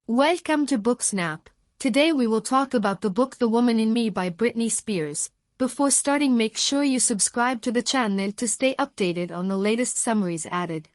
Welcome to Book Snap. Today we will talk about the book The Woman in Me by Britney Spears. Before starting, make sure you subscribe to the channel to stay updated on the latest summaries added.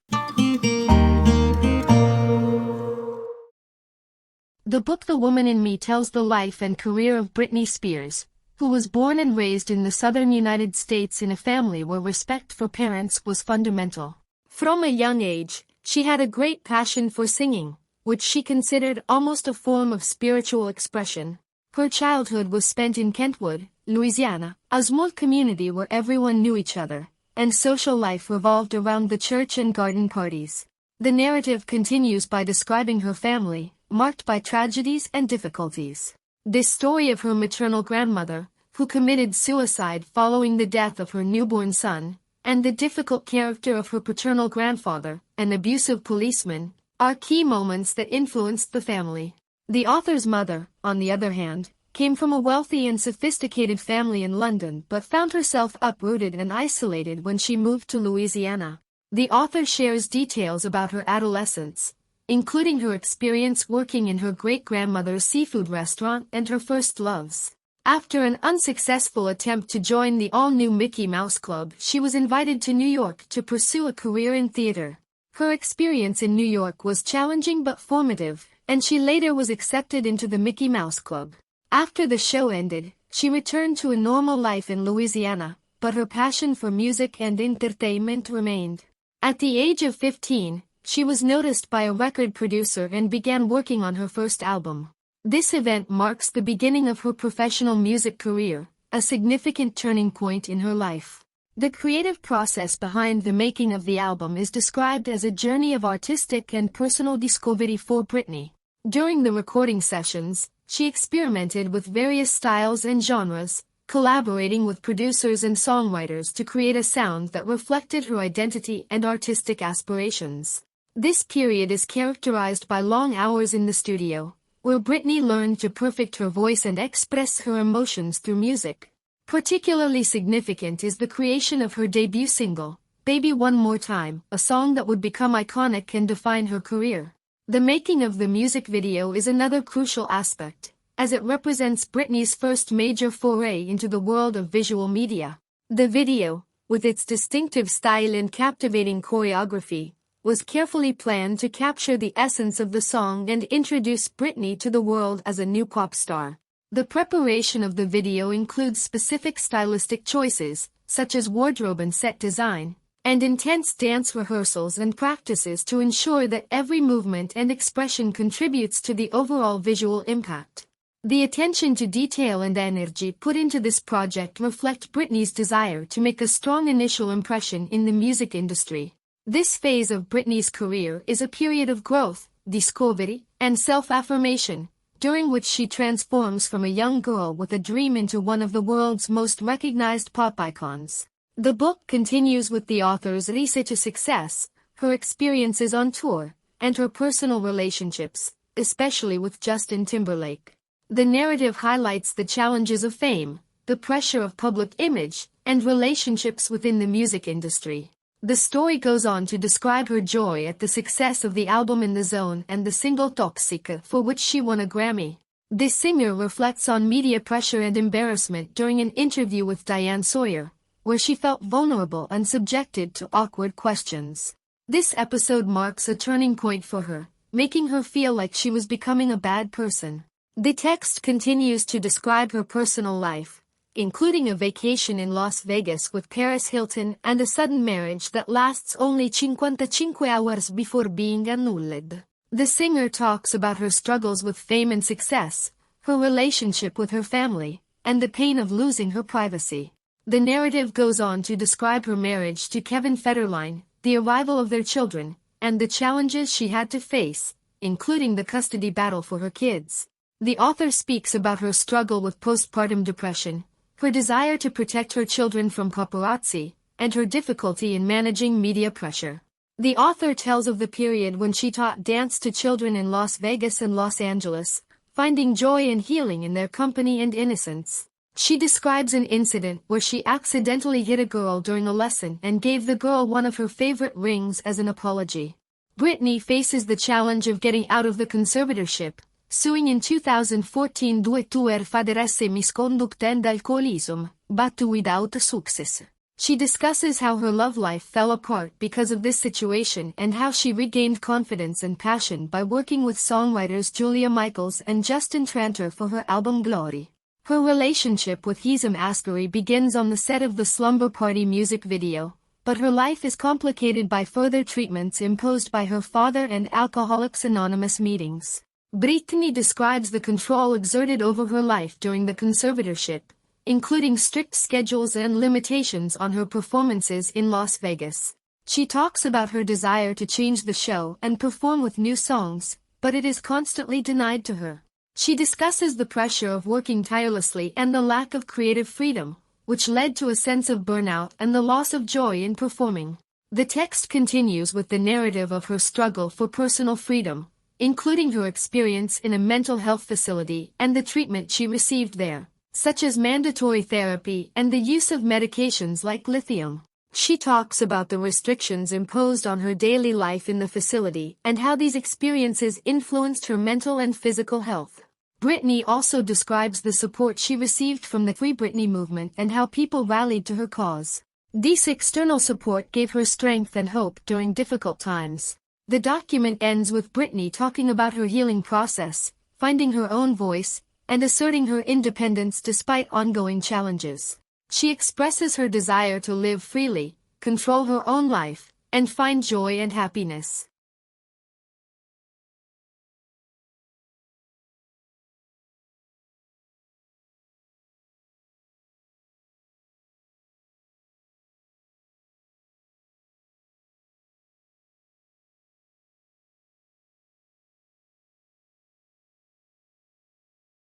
The book The Woman in Me tells the life and career of Britney Spears, who was born and raised in the southern United States in a family where respect for parents was fundamental. From a young age, she had a great passion for singing, which she considered almost a form of spiritual expression. Her childhood was spent in Kentwood, Louisiana, a small community where everyone knew each other, and social life revolved around the church and garden parties. The narrative continues by describing her family, marked by tragedies and difficulties. This story of her maternal grandmother, who committed suicide following the death of her newborn son, and the difficult character of her paternal grandfather, an abusive policeman, are key moments that influenced the family. The author's mother, on the other hand, came from a wealthy and sophisticated family in London but found herself uprooted and isolated when she moved to Louisiana. The author shares details about her adolescence, including her experience working in her great-grandmother's seafood restaurant and her first loves. After an unsuccessful attempt to join the all-new Mickey Mouse Club, she was invited to New York to pursue a career in theater. Her experience in New York was challenging but formative, and she later was accepted into the Mickey Mouse Club. After the show ended, she returned to a normal life in Louisiana, but her passion for music and entertainment remained. At the age of 15, she was noticed by a record producer and began working on her first album. This event marks the beginning of her professional music career, a significant turning point in her life. The creative process behind the making of the album is described as a journey of artistic and personal discovery for Britney. During the recording sessions, she experimented with various styles and genres, collaborating with producers and songwriters to create a sound that reflected her identity and artistic aspirations. This period is characterized by long hours in the studio, where Britney learned to perfect her voice and express her emotions through music. Particularly significant is the creation of her debut single, Baby One More Time, a song that would become iconic and define her career. The making of the music video is another crucial aspect, as it represents Britney's first major foray into the world of visual media. The video, with its distinctive style and captivating choreography, was carefully planned to capture the essence of the song and introduce Britney to the world as a new pop star. The preparation of the video includes specific stylistic choices, such as wardrobe and set design, and intense dance rehearsals and practices to ensure that every movement and expression contributes to the overall visual impact. The attention to detail and energy put into this project reflect Britney's desire to make a strong initial impression in the music industry. This phase of Britney's career is a period of growth, discovery, and self-affirmation, during which she transforms from a young girl with a dream into one of the world's most recognized pop icons. The book continues with the author's research to success, her experiences on tour, and her personal relationships, especially with Justin Timberlake. The narrative highlights the challenges of fame, the pressure of public image, and relationships within the music industry. The story goes on to describe her joy at the success of the album In the Zone and the single Toxic, for which she won a Grammy. This singer reflects on media pressure and embarrassment during an interview with Diane Sawyer, where she felt vulnerable and subjected to awkward questions. This episode marks a turning point for her, making her feel like she was becoming a bad person. The text continues to describe her personal life, including a vacation in Las Vegas with Paris Hilton and a sudden marriage that lasts only 55 hours before being annulled. The singer talks about her struggles with fame and success, her relationship with her family, and the pain of losing her privacy. The narrative goes on to describe her marriage to Kevin Federline, the arrival of their children, and the challenges she had to face, including the custody battle for her kids. The author speaks about her struggle with postpartum depression, her desire to protect her children from paparazzi, and her difficulty in managing media pressure. The author tells of the period when she taught dance to children in Las Vegas and Los Angeles, finding joy and healing in their company and innocence. She describes an incident where she accidentally hit a girl during a lesson and gave the girl one of her favorite rings as an apology. Britney faces the challenge of getting out of the conservatorship, suing in 2014 due tuer faderesse misconduct and alcoholism, but without success. She discusses how her love life fell apart because of this situation and how she regained confidence and passion by working with songwriters Julia Michaels and Justin Tranter for her album Glory. Her relationship with Hizam Asghari begins on the set of the Slumber Party music video, but her life is complicated by further treatments imposed by her father and Alcoholics Anonymous meetings. Britney describes the control exerted over her life during the conservatorship, including strict schedules and limitations on her performances in Las Vegas. She talks about her desire to change the show and perform with new songs, but it is constantly denied to her. She discusses the pressure of working tirelessly and the lack of creative freedom, which led to a sense of burnout and the loss of joy in performing. The text continues with the narrative of her struggle for personal freedom, including her experience in a mental health facility and the treatment she received there, such as mandatory therapy and the use of medications like lithium. She talks about the restrictions imposed on her daily life in the facility and how these experiences influenced her mental and physical health. Britney also describes the support she received from the Free Britney movement and how people rallied to her cause. This external support gave her strength and hope during difficult times. The document ends with Britney talking about her healing process, finding her own voice, and asserting her independence despite ongoing challenges. She expresses her desire to live freely, control her own life, and find joy and happiness.